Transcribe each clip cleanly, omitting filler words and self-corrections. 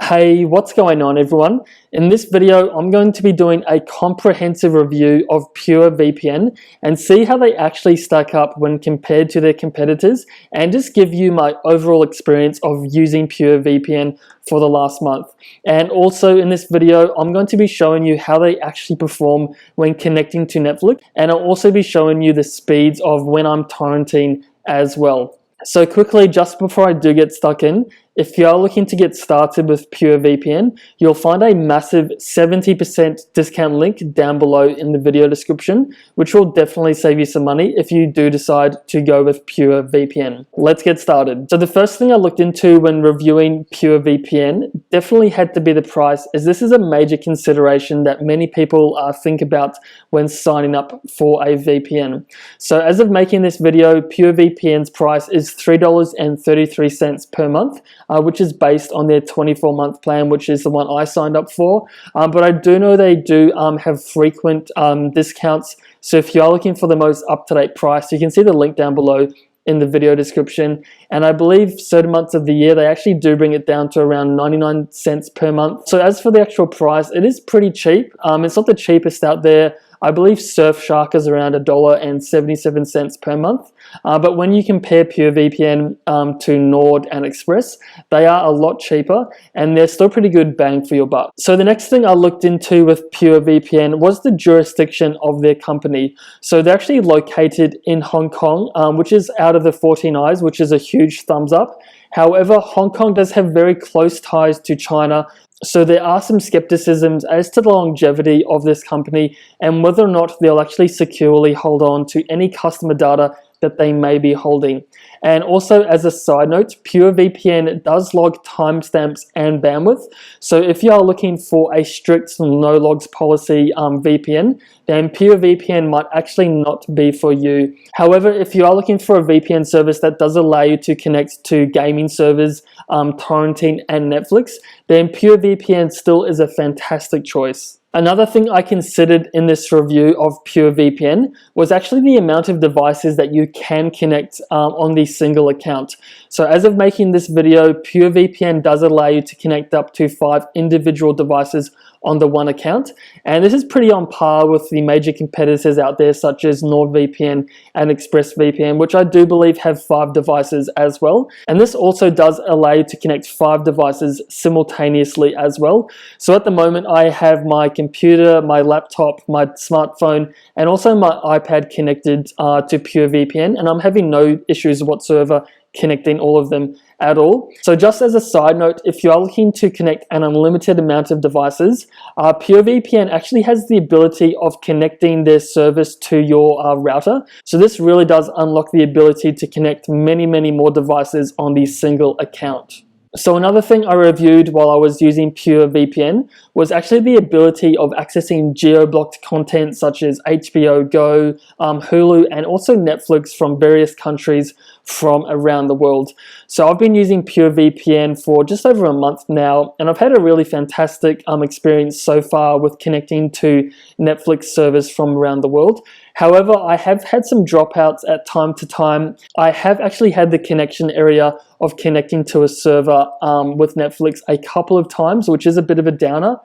Hey, what's going on everyone? In this video, I'm going to be doing a comprehensive review of PureVPN and see how they actually stack up when compared to their competitors, and just give you my overall experience of using PureVPN for the last month. And also in this video, I'm going to be showing you how they actually perform when connecting to Netflix, and I'll also be showing you the speeds of when I'm torrenting as well. So quickly, just before I do get stuck in, if you are looking to get started with PureVPN, you'll find a massive 70% discount link down below in the video description, which will definitely save you some money if you do decide to go with PureVPN. Let's get started. So the first thing I looked into when reviewing PureVPN definitely had to be the price, as this is a major consideration that many people think about when signing up for a VPN. So as of making this video, PureVPN's price is $3.33 per month. Which is based on their 24-month plan, which is the one I signed up for. But I do know they do have frequent discounts. So if you are looking for the most up-to-date price, you can see the link down below in the video description. And I believe certain months of the year, they actually do bring it down to around 99 cents per month. So as for the actual price, it is pretty cheap. It's not the cheapest out there. I believe Surfshark is around $1.77 per month. But when you compare PureVPN to Nord and Express, they are a lot cheaper and they're still pretty good bang for your buck. So the next thing I looked into with PureVPN was the jurisdiction of their company. So they're actually located in Hong Kong, which is out of the 14 eyes, which is a huge thumbs up. However, Hong Kong does have very close ties to China, so there are some skepticisms as to the longevity of this company and whether or not they'll actually securely hold on to any customer data that they may be holding. And also, as a side note, PureVPN does log timestamps and bandwidth. So if you are looking for a strict no logs policy VPN, then PureVPN might actually not be for you. However, if you are looking for a VPN service that does allow you to connect to gaming servers, torrenting and Netflix, then PureVPN still is a fantastic choice. Another thing I considered in this review of PureVPN was actually the amount of devices that you can connect on the single account. So as of making this video, PureVPN does allow you to connect up to 5 individual devices on the one account, and this is pretty on par with the major competitors out there such as NordVPN and ExpressVPN, which I do believe have 5 devices as well. And this also does allow you to connect 5 devices simultaneously as well. So at the moment I have my computer, my laptop, my smartphone, and also my iPad connected to PureVPN, and I'm having no issues whatsoever connecting all of them at all. So just as a side note, if you are looking to connect an unlimited amount of devices, PureVPN actually has the ability of connecting their service to your router. So this really does unlock the ability to connect many more devices on the single account. So another thing I reviewed while I was using PureVPN was actually the ability of accessing Geo Blocked content such as HBO Go, Hulu, and also Netflix from various countries from around the world. So I've been using PureVPN for just over a month now, and I've had a really fantastic experience so far with connecting to Netflix servers from around the world. However, I have had some dropouts at time to time. I have actually had the connection area of connecting to a server with Netflix a couple of times, which is a bit of a downer,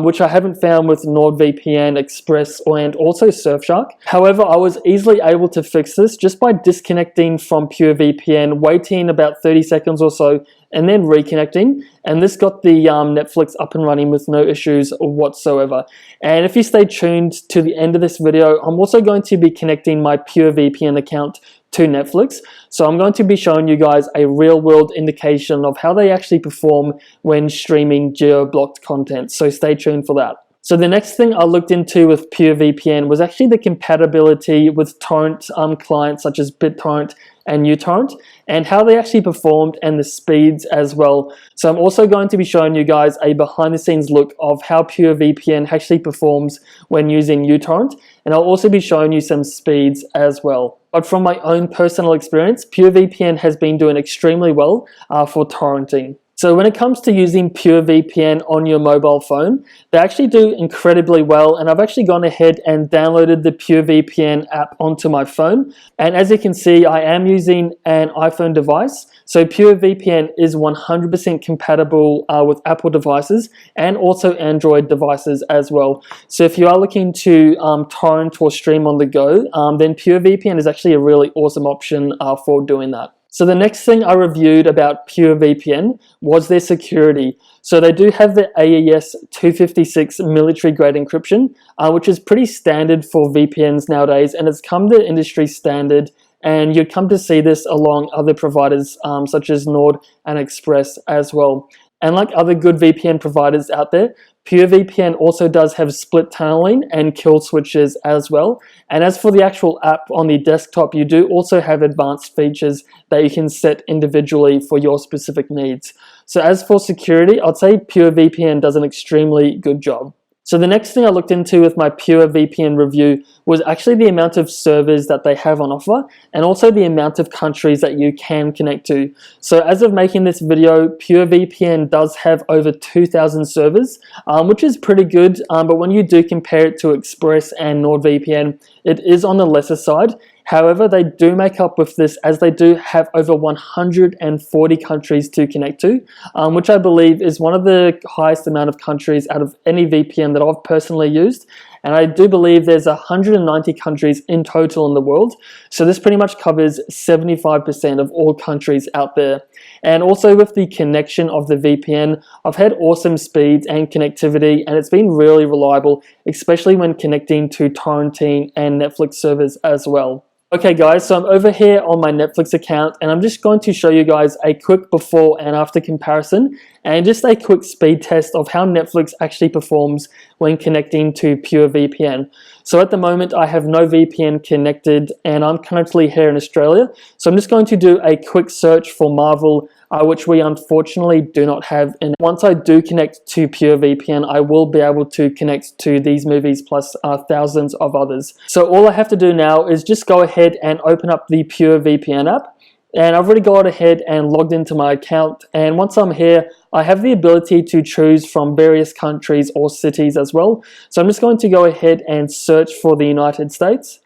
which I haven't found with NordVPN, Express, and also Surfshark. However, I was easily able to fix this just by disconnecting from PureVPN, waiting about 30 seconds or so, and then reconnecting, and this got the Netflix up and running with no issues whatsoever. And if you stay tuned to the end of this video, I'm also going to be connecting my PureVPN account to Netflix. So I'm going to be showing you guys a real-world indication of how they actually perform when streaming geo-blocked content. So stay tuned for that. So the next thing I looked into with PureVPN was actually the compatibility with torrent clients such as BitTorrent and uTorrent, and how they actually performed and the speeds as well. So I'm also going to be showing you guys a behind the scenes look of how PureVPN actually performs when using uTorrent, and I'll also be showing you some speeds as well. But from my own personal experience, PureVPN has been doing extremely well for torrenting. So when it comes to using PureVPN on your mobile phone, they actually do incredibly well, and I've actually gone ahead and downloaded the PureVPN app onto my phone. And as you can see, I am using an iPhone device, So PureVPN is 100% compatible with Apple devices and also Android devices as well. So if you are looking to torrent or stream on the go, then PureVPN is actually a really awesome option for doing that. So the next thing I reviewed about PureVPN was their security. So they do have the AES 256 military grade encryption, which is pretty standard for VPNs nowadays, and it's come to industry standard, and you'd come to see this along other providers such as Nord and Express as well. And like other good VPN providers out there, PureVPN also does have split tunneling and kill switches as well. And as for the actual app on the desktop, you do also have advanced features that you can set individually for your specific needs. So as for security, I'd say PureVPN does an extremely good job. So the next thing I looked into with my PureVPN review was actually the amount of servers that they have on offer and also the amount of countries that you can connect to. So as of making this video, PureVPN does have over 2,000 servers, which is pretty good, but when you do compare it to Express and NordVPN, it is on the lesser side. However, they do make up with this as they do have over 140 countries to connect to, which I believe is one of the highest amount of countries out of any VPN that I've personally used. And I do believe there's 190 countries in total in the world. So this pretty much covers 75% of all countries out there. And also with the connection of the VPN, I've had awesome speeds and connectivity, and it's been really reliable, especially when connecting to torrenting and Netflix servers as well. Okay guys, so I'm over here on my Netflix account, and I'm just going to show you guys a quick before and after comparison and just a quick speed test of how Netflix actually performs when connecting to PureVPN. So at the moment I have no VPN connected and I'm currently here in Australia. So I'm just going to do a quick search for Marvel, which we unfortunately do not have. And once I do connect to PureVPN, I will be able to connect to these movies plus thousands of others. So all I have to do now is just go ahead and open up the PureVPN app. And I've already gone ahead and logged into my account, and once I'm here I have the ability to choose from various countries or cities as well. So I'm just going to go ahead and search for the United States,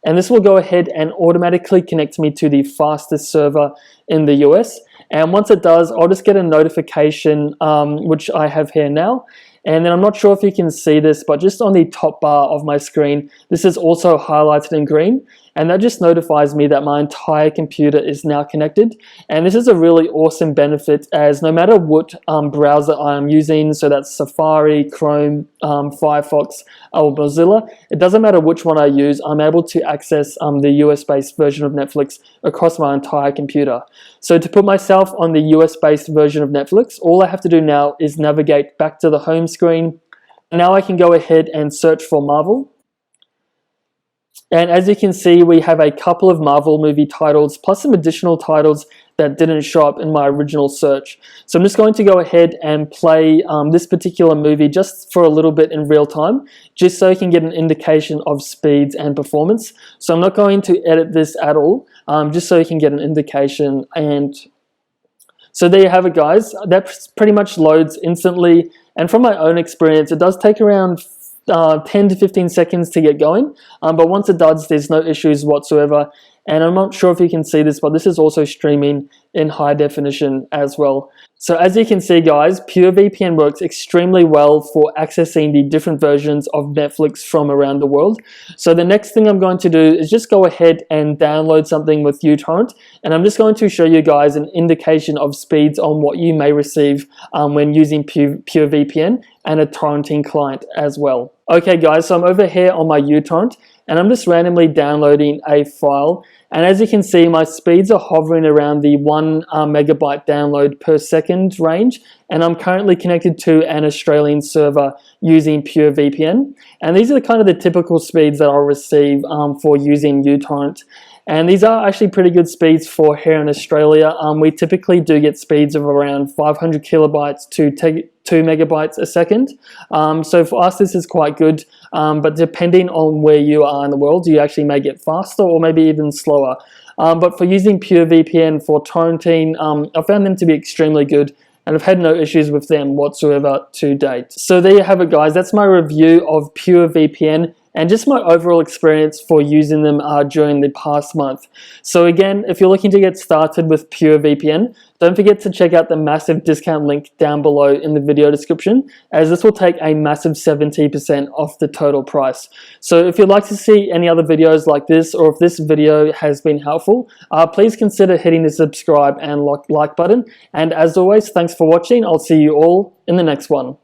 and this will go ahead and automatically connect me to the fastest server in the US. And once it does, I'll just get a notification, which I have here now. And then I'm not sure if you can see this, but just on the top bar of my screen, this is also highlighted in green. And that just notifies me that my entire computer is now connected. And this is a really awesome benefit, as no matter what browser I'm using, so that's Safari, Chrome, Firefox, or Mozilla, it doesn't matter which one I use, I'm able to access the US-based version of Netflix across my entire computer. So to put myself on the US-based version of Netflix, all I have to do now is navigate back to the home screen. Now I can go ahead and search for Marvel. And as you can see, we have a couple of Marvel movie titles plus some additional titles that didn't show up in my original search. So I'm just going to go ahead and play this particular movie just for a little bit in real time, just so you can get an indication of speeds and performance. So I'm not going to edit this at all, just so you can get an indication. And so there you have it guys, that pretty much loads instantly. And from my own experience, it does take around 10 to 15 seconds to get going, but once it does, there's no issues whatsoever. And I'm not sure if you can see this, but this is also streaming in high definition as well. So as you can see guys, PureVPN works extremely well for accessing the different versions of Netflix from around the world. So the next thing I'm going to do is just go ahead and download something with uTorrent, and I'm just going to show you guys an indication of speeds on what you may receive when using PureVPN and a torrenting client as well. Okay guys, so I'm over here on my uTorrent, and I'm just randomly downloading a file. And as you can see, my speeds are hovering around the 1 megabyte download per second range, and I'm currently connected to an Australian server using PureVPN. And these are kind of the typical speeds that I'll receive for using uTorrent. And these are actually pretty good speeds for here in Australia. We typically do get speeds of around 500 kilobytes to 2 megabytes a second. So for us, this is quite good. But depending on where you are in the world, you actually may get faster or maybe even slower. But for using PureVPN for torrenting, I found them to be extremely good, and I've had no issues with them whatsoever to date. So there you have it guys, that's my review of PureVPN and just my overall experience for using them during the past month. So again, if you're looking to get started with PureVPN, don't forget to check out the massive discount link down below in the video description, as this will take a massive 70% off the total price. So if you'd like to see any other videos like this, or if this video has been helpful, please consider hitting the subscribe and like button. And as always, thanks for watching. I'll see you all in the next one.